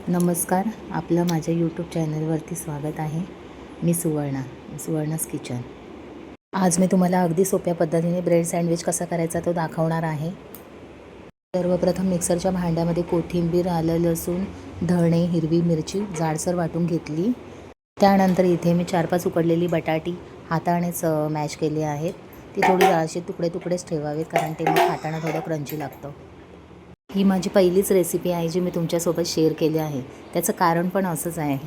नमस्कार, आपलं माझ्या यूट्यूब चॅनलवरती स्वागत आहे. मी सुवर्णास किचन. आज मी तुम्हाला अगदी सोप्या पद्धतीने ब्रेड सँडविच कसा करायचा तो दाखवणार आहे. सर्वप्रथम मिक्सरच्या भांड्यामध्ये कोथिंबीर, आलं, लसूण, धणे, हिरवी मिरची जाडसर वाटून घेतली. त्यानंतर इथे मी 4-5 उकडलेली बटाटी हातानेच मॅश केली आहेत. ती थोडी अशी तुकडे ठेवावेत, कारण ते मग खाताना थोडं क्रंची लागतं. ही माझी पहिलीच रेसिपी आहे जी मी तुमच्यासोबत शेअर केली आहे. त्याचं कारण पण असंच आहे.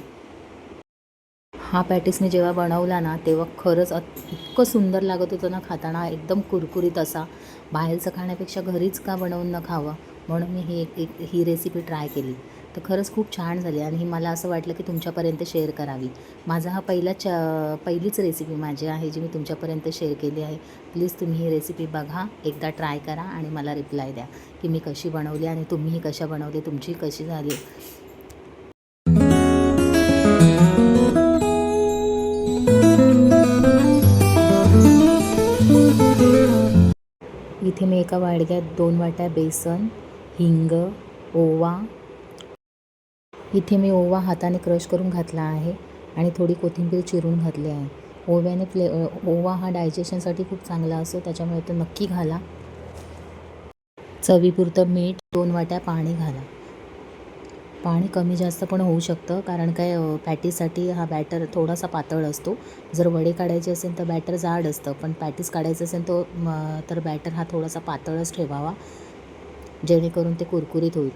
हा पॅटीस मी जेव्हा बनवला ना तेव्हा खरंच इतकं सुंदर लागत होतं ना खाताना, एकदम कुरकुरीत असा. बाहेरचं खाण्यापेक्षा घरीच का बनवून न खावं म्हणून मी ही रेसिपी ट्राय केली. तर खरंच खूप छान झाली आणि मला असं वाटलं की तुमच्यापर्यंत शेअर करावी. माझा हा पहिलीच रेसिपी माझी आहे जी मी तुमच्यापर्यंत शेअर केली आहे. प्लीज तुम्ही ही रेसिपी बघा, एकदा ट्राय करा आणि मला रिप्लाय द्या की मी कशी बनवली आणि तुम्हीही कशा बनवली, तुमची कशी झाली. इथे मी एका वाडग्यात 2 वाट्या बेसन, हिंग, ओवा, इथे मी ओवा हाताने क्रश करून घातला आहे आणि थोडी कोथिंबीर चिरून घातली आहे. ओवा हा डायजेशनसाठी खूप चांगला असतो, त्याच्यामुळे तो नक्की घाला. चवीपुरतं मीठ, 2 वाट्या पाणी घाला. पाणी कमी जास्त पण होऊ शकतं, कारण काय पॅटीसाठी हा बॅटर थोडासा पातळ असतो. जर वडे काढायचे असेल तर बॅटर जाड असतं, पण पॅटीस काढायचं असेल तर बॅटर हा थोडासा पातळच ठेवावा, जेणेकरून ते कुरकुरीत होईल.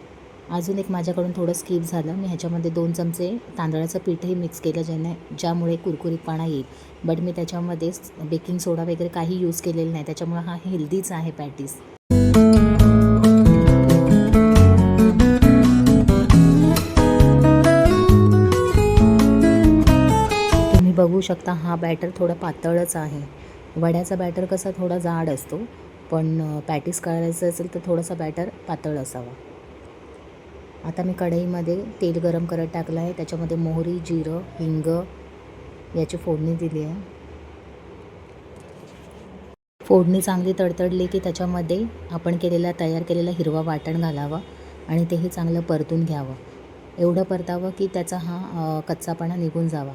अजून एक माझ्याकडून थोडं स्किप झालं. मी ह्याच्यामध्ये 2 चमचे तांदळाचं पीठही मिक्स केलं, ज्यामुळे कुरकुरीतपणा येईल. बट मी त्याच्यामध्ये बेकिंग सोडा वगैरे काही यूज केलेलं नाही, त्याच्यामुळे हा हेल्दीच आहे पॅटीस. बघू शकता हा बॅटर थोडा पातळच आहे. वड्याचा बॅटर कसा थोडा जाड असतो, पण पॅटीस करायचं असेल तर थोडासा बॅटर पातळ असावा. आता मी कढईमध्ये तेल गरम करत टाकलं आहे. त्याच्यामध्ये मोहरी, जिरं, हिंग याची फोडणी दिली आहे. फोडणी चांगली तडतडली की त्याच्यामध्ये आपण तयार केलेला हिरवा वाटण घालावं आणि तेही चांगलं परतून घ्यावं. एवढं परतावं की त्याचा हा कच्चापणा निघून जावा,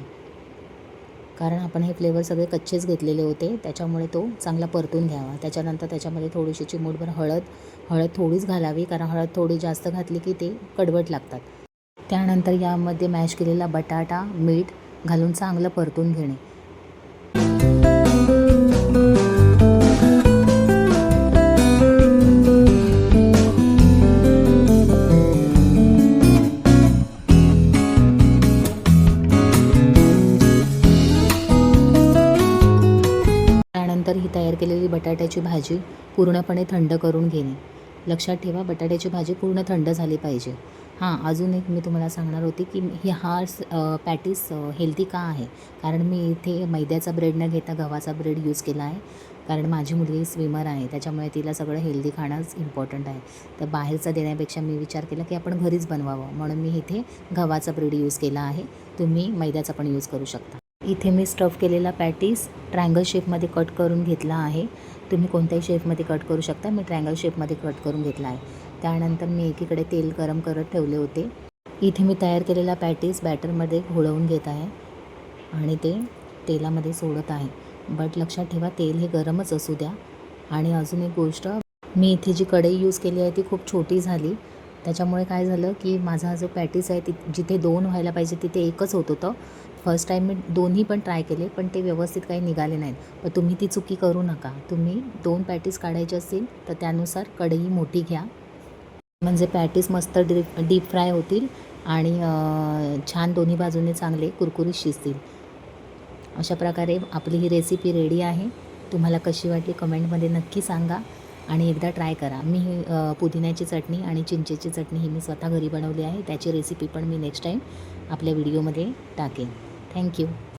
कारण आपण हे फ्लेवर सगळे कच्चेच घेतलेले होते, त्याच्यामुळे तो चांगला परतून घ्यावा. त्याच्यानंतर त्याच्यामध्ये थोडीशी चिमूटभर हळद थोडीच घालावी, कारण हळद थोडी जास्त घातली की ते कडवट लागतात. त्यानंतर यामध्ये मॅश केलेला बटाटा, मीठ घालून चांगलं परतून घेणे. त्यानंतर ही तयार केलेली बटाट्याची भाजी पूर्णपणे थंड करून घेणे. लक्षात ठेवा, बटाट्याची भाजी पूर्ण थंड झाली पाहिजे. अजून एक मी तुम्हाला सांगणार होती की पॅटीस हेल्दी का आहे, कारण मी इथे मैद्याचा ब्रेड न घेता गव्हाचा ब्रेड यूज केला आहे. कारण माझी मुलगी स्विमर आहे, त्याच्यामुळे तिला सगळं हेल्दी खाणंच इम्पॉर्टंट आहे. तर बाहेरचं देण्यापेक्षा मी विचार केला की आपण घरीच बनवावं, म्हणून मी इथे गव्हाचा ब्रेड यूज केला आहे. तुम्ही मैद्याचा पण यूज करू शकता. इथे मी स्टफ केलेला पॅटीस ट्रायंगल शेपमध्ये कट करून घेतला आहे. तुम्ही कोणत्याही शेपमध्ये कट करू शकता. मी ट्रायंगल शेपमध्ये कट करून घेतला आहे. त्यानंतर मी एकीकडे तेल गरम करत ठेवले होते. इथे मी तयार केलेला पॅटीस बॅटरमध्ये घोळवून घेत आहे आणि ते तेलामध्ये सोडत आहे. बट लक्षात ठेवा, तेल हे गरमच असू द्या. आणि अजून एक गोष्ट, मी इथे जी कढई यूज केली आहे ती खूप छोटी झाली. त्याच्यामुळे काय झालं की माझा जो पॅटीस आहे जिथे 2 व्हायला पाहिजे तिथे 1च होत होतं. फर्स्ट टाईम मी दोन्ही पण ट्राय केले, पण ते व्यवस्थित काही निघाले नाहीत. पण तुम्ही ती चुकी करू नका. तुम्ही 2 पॅटीस काढायचे असतील तर त्यानुसार कढई मोठी घ्या, म्हणजे पॅटीस मस्त डीप फ्राय होतील आणि छान दोन्ही बाजूने चांगले कुरकुरीत शिजतील. अशा प्रकारे आपली ही रेसिपी रेडी आहे. तुम्हाला कशी वाटली कमेंटमध्ये नक्की सांगा आणि एकदा ट्राय करा. मी पुदिन्याची चटणी आणि चिंचेची चटणी ही मी स्वतः घरी बनवली आहे. त्याची रेसिपी पण मी नेक्स्ट टाईम आपल्या व्हिडिओमध्ये टाकेन. थँक्यू.